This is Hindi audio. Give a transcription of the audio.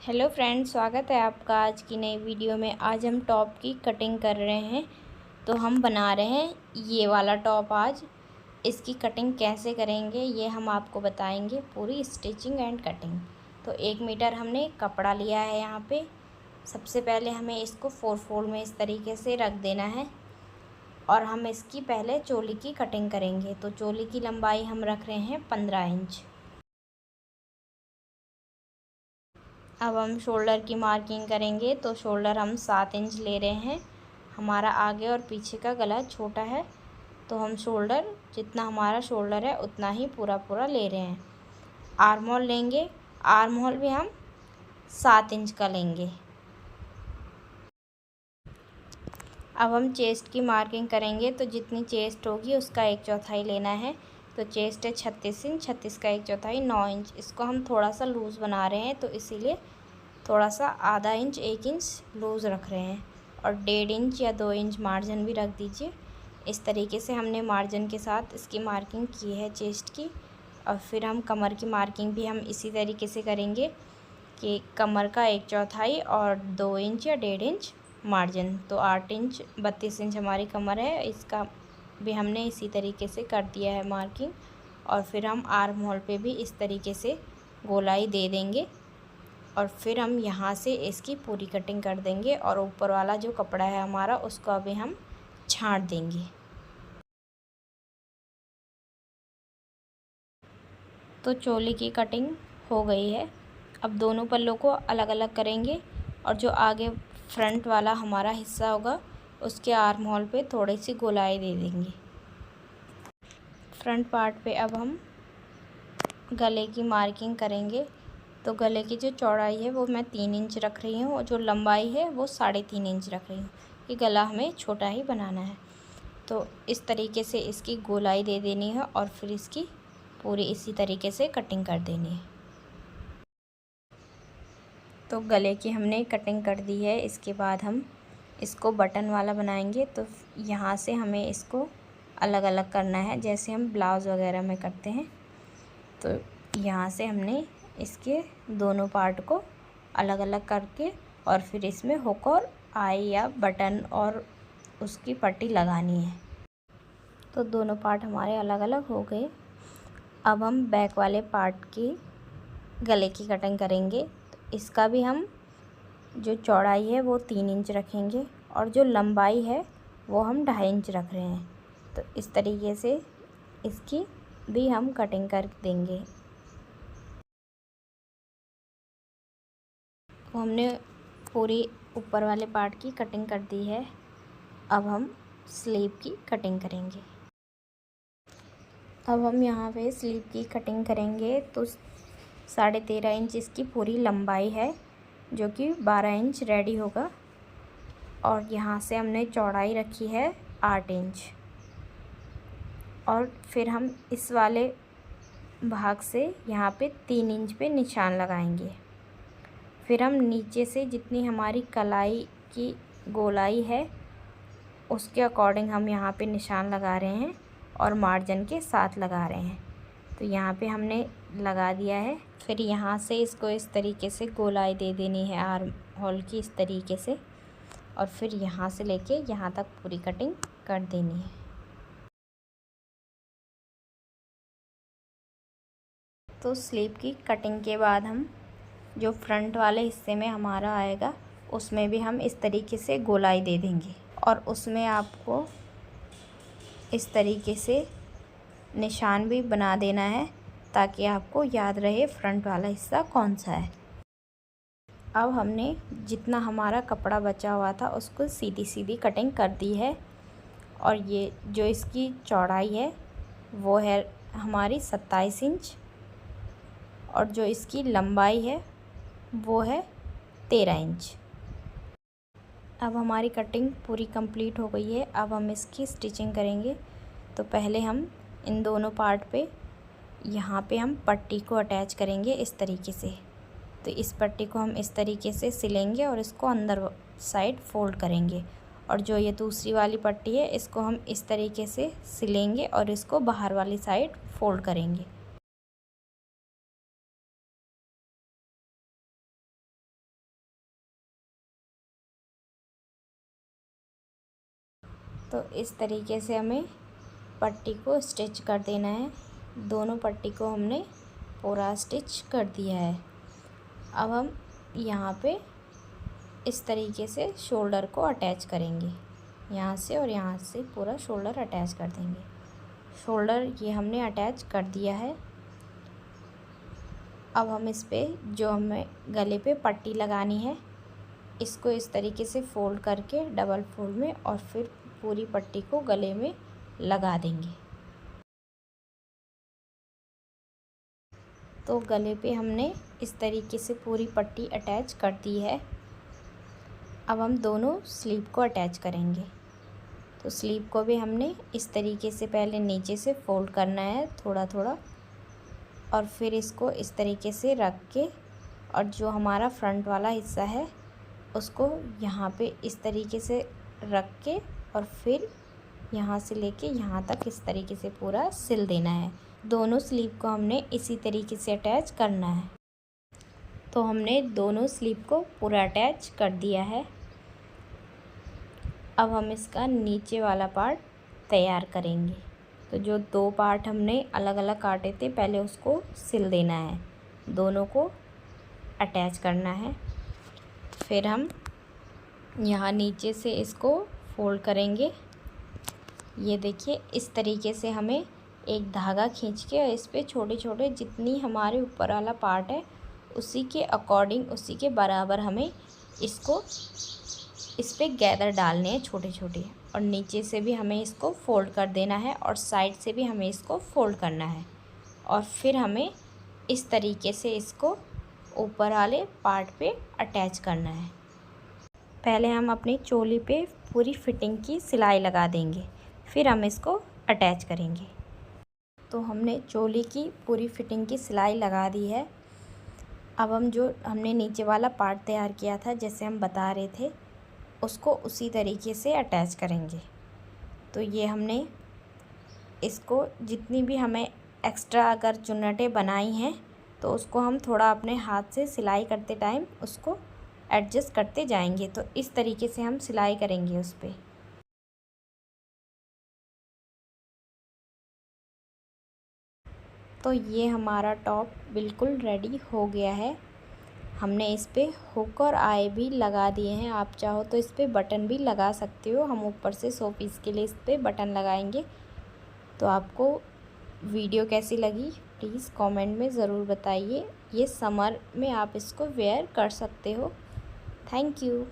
हेलो फ्रेंड्स, स्वागत है आपका आज की नई वीडियो में। आज हम टॉप की कटिंग कर रहे हैं। तो हम बना रहे हैं ये वाला टॉप। आज इसकी कटिंग कैसे करेंगे ये हम आपको बताएंगे, पूरी स्टिचिंग एंड कटिंग। तो 1 मीटर हमने कपड़ा लिया है। यहाँ पे सबसे पहले हमें इसको 4 फोल्ड में इस तरीके से रख देना है और हम इसकी पहले चोली की कटिंग करेंगे। तो चोली की लंबाई हम रख रहे हैं 15 इंच। अब हम शोल्डर की मार्किंग करेंगे। तो शोल्डर हम 7 इंच ले रहे हैं। हमारा आगे और पीछे का गला छोटा है, तो हम शोल्डर जितना हमारा शोल्डर है उतना ही पूरा ले रहे हैं। आर्म होल लेंगे, आर्म होल भी हम 7 इंच का लेंगे। अब हम चेस्ट की मार्किंग करेंगे। तो जितनी चेस्ट होगी उसका 1/4 लेना है। तो चेस्ट है 36 इंच, 36 का 1/4 9 इंच। इसको हम थोड़ा सा लूज़ बना रहे हैं, तो इसीलिए थोड़ा सा आधा इंच 1 इंच लूज़ रख रहे हैं। और 1.5 इंच या 2 इंच मार्जिन भी रख दीजिए। इस तरीके से हमने मार्जिन के साथ इसकी मार्किंग की है चेस्ट की। और फिर हम कमर की मार्किंग भी हम इसी तरीके से करेंगे कि कमर का 1/4 और 2 इंच या 1.5 इंच मार्जिन। तो 8 इंच 32 इंच हमारी कमर है, इसका भी हमने इसी तरीके से कर दिया है मार्किंग। और फिर हम आर्म होल पे भी इस तरीके से गोलाई दे देंगे और फिर हम यहाँ से इसकी पूरी कटिंग कर देंगे। और ऊपर वाला जो कपड़ा है हमारा उसको अभी हम छांट देंगे। तो चोली की कटिंग हो गई है। अब दोनों पल्लों को अलग अलग करेंगे और जो आगे फ्रंट वाला हमारा हिस्सा होगा उसके आर्म होल पे थोड़ी सी गोलाई दे देंगे। फ्रंट पार्ट पे अब हम गले की मार्किंग करेंगे। तो गले की जो चौड़ाई है वो मैं 3 इंच रख रही हूँ और जो लंबाई है वो 3.5 इंच रख रही हूँ। ये गला हमें छोटा ही बनाना है। तो इस तरीके से इसकी गोलाई दे देनी है और फिर इसकी पूरी इसी तरीके से कटिंग कर देनी है। तो गले की हमने कटिंग कर दी है। इसके बाद हम इसको बटन वाला बनाएंगे। तो यहाँ से हमें इसको अलग अलग करना है, जैसे हम ब्लाउज़ वगैरह में करते हैं। तो यहाँ से हमने इसके दोनों पार्ट को अलग अलग करके और फिर इसमें हुक और आई या बटन और उसकी पट्टी लगानी है। तो दोनों पार्ट हमारे अलग अलग हो गए। अब हम बैक वाले पार्ट की गले की कटिंग करेंगे। तो इसका भी हम जो चौड़ाई है वो 3 इंच रखेंगे और जो लंबाई है वो हम 2.5 इंच रख रहे हैं। तो इस तरीके से इसकी भी हम कटिंग कर देंगे। तो हमने पूरी ऊपर वाले पार्ट की कटिंग कर दी है। अब हम स्लीव की कटिंग करेंगे। अब हम यहाँ पे स्लीव की कटिंग करेंगे। तो 13.5 इंच इसकी पूरी लंबाई है, जो कि 12 इंच रेडी होगा। और यहाँ से हमने चौड़ाई रखी है 8 इंच। और फिर हम इस वाले भाग से यहाँ पे 3 इंच पे निशान लगाएंगे। फिर हम नीचे से जितनी हमारी कलाई की गोलाई है उसके अकॉर्डिंग हम यहाँ पे निशान लगा रहे हैं और मार्जिन के साथ लगा रहे हैं। तो यहाँ पे हमने लगा दिया है। फिर यहाँ से इसको इस तरीके से गोलाई दे देनी है आर्म होल की, इस तरीके से। और फिर यहाँ से लेके यहाँ तक पूरी कटिंग कर देनी है। तो स्लीव की कटिंग के बाद हम जो फ्रंट वाले हिस्से में हमारा आएगा उसमें भी हम इस तरीके से गोलाई दे देंगे और उसमें आपको इस तरीके से निशान भी बना देना है ताकि आपको याद रहे फ्रंट वाला हिस्सा कौन सा है। अब हमने जितना हमारा कपड़ा बचा हुआ था उसको सीधी सीधी कटिंग कर दी है। और ये जो इसकी चौड़ाई है वो है हमारी 27 इंच और जो इसकी लंबाई है वो है 13 इंच। अब हमारी कटिंग पूरी कंप्लीट हो गई है। अब हम इसकी स्टिचिंग करेंगे। तो पहले हम इन दोनों पार्ट पे यहाँ पे हम पट्टी को अटैच करेंगे इस तरीके से। तो इस पट्टी को हम इस तरीके से सिलेंगे और इसको अंदर साइड फोल्ड करेंगे। और जो ये दूसरी वाली पट्टी है इसको हम इस तरीके से सिलेंगे और इसको बाहर वाली साइड फोल्ड करेंगे। तो इस तरीके से हमें पट्टी को स्टिच कर देना है। दोनों पट्टी को हमने पूरा स्टिच कर दिया है। अब हम यहाँ पे इस तरीके से शोल्डर को अटैच करेंगे, यहाँ से और यहाँ से पूरा शोल्डर अटैच कर देंगे। शोल्डर ये हमने अटैच कर दिया है। अब हम इस पे जो हमें गले पे पट्टी लगानी है, इसको इस तरीके से फ़ोल्ड करके डबल फोल्ड में और फिर पूरी पट्टी को गले में लगा देंगे। तो गले पे हमने इस तरीके से पूरी पट्टी अटैच कर दी है। अब हम दोनों स्लीव को अटैच करेंगे। तो स्लीव को भी हमने इस तरीके से पहले नीचे से फ़ोल्ड करना है थोड़ा थोड़ा, और फिर इसको इस तरीके से रख के और जो हमारा फ्रंट वाला हिस्सा है उसको यहाँ पे इस तरीके से रख के और फिर यहाँ से लेके यहाँ तक इस तरीके से पूरा सिल देना है। दोनों स्लीव को हमने इसी तरीके से अटैच करना है। तो हमने दोनों स्लीव को पूरा अटैच कर दिया है। अब हम इसका नीचे वाला पार्ट तैयार करेंगे। तो जो दो पार्ट हमने अलग अलग काटे थे, पहले उसको सिल देना है, दोनों को अटैच करना है। फिर हम यहाँ नीचे से इसको फोल्ड करेंगे। ये देखिए इस तरीके से हमें एक धागा खींच के इस पे छोटे छोटे जितनी हमारे ऊपर वाला पार्ट है उसी के अकॉर्डिंग, उसी के बराबर हमें इसको इस पे गैदर डालने हैं छोटे छोटे, और नीचे से भी हमें इसको फ़ोल्ड कर देना है और साइड से भी हमें इसको फ़ोल्ड करना है। और फिर हमें इस तरीके से इसको ऊपर वाले पार्ट पे अटैच करना है। पहले हम अपनी चोली पे पूरी फिटिंग की सिलाई लगा देंगे, फिर हम इसको अटैच करेंगे। तो हमने चोली की पूरी फिटिंग की सिलाई लगा दी है। अब हम जो हमने नीचे वाला पार्ट तैयार किया था, जैसे हम बता रहे थे, उसको उसी तरीके से अटैच करेंगे। तो ये हमने इसको जितनी भी हमें एक्स्ट्रा अगर चुन्नटें बनाई हैं तो उसको हम थोड़ा अपने हाथ से सिलाई करते टाइम उसको एडजस्ट करते जाएंगे। तो इस तरीके से हम सिलाई करेंगे उस पर। तो ये हमारा टॉप बिल्कुल रेडी हो गया है। हमने इस पे हुक और आई भी लगा दिए हैं। आप चाहो तो इस पे बटन भी लगा सकते हो। हम ऊपर से 100 पीस के लिए इस पे बटन लगाएंगे। तो आपको वीडियो कैसी लगी प्लीज़ कमेंट में ज़रूर बताइए। ये समर में आप इसको वेयर कर सकते हो। Thank you.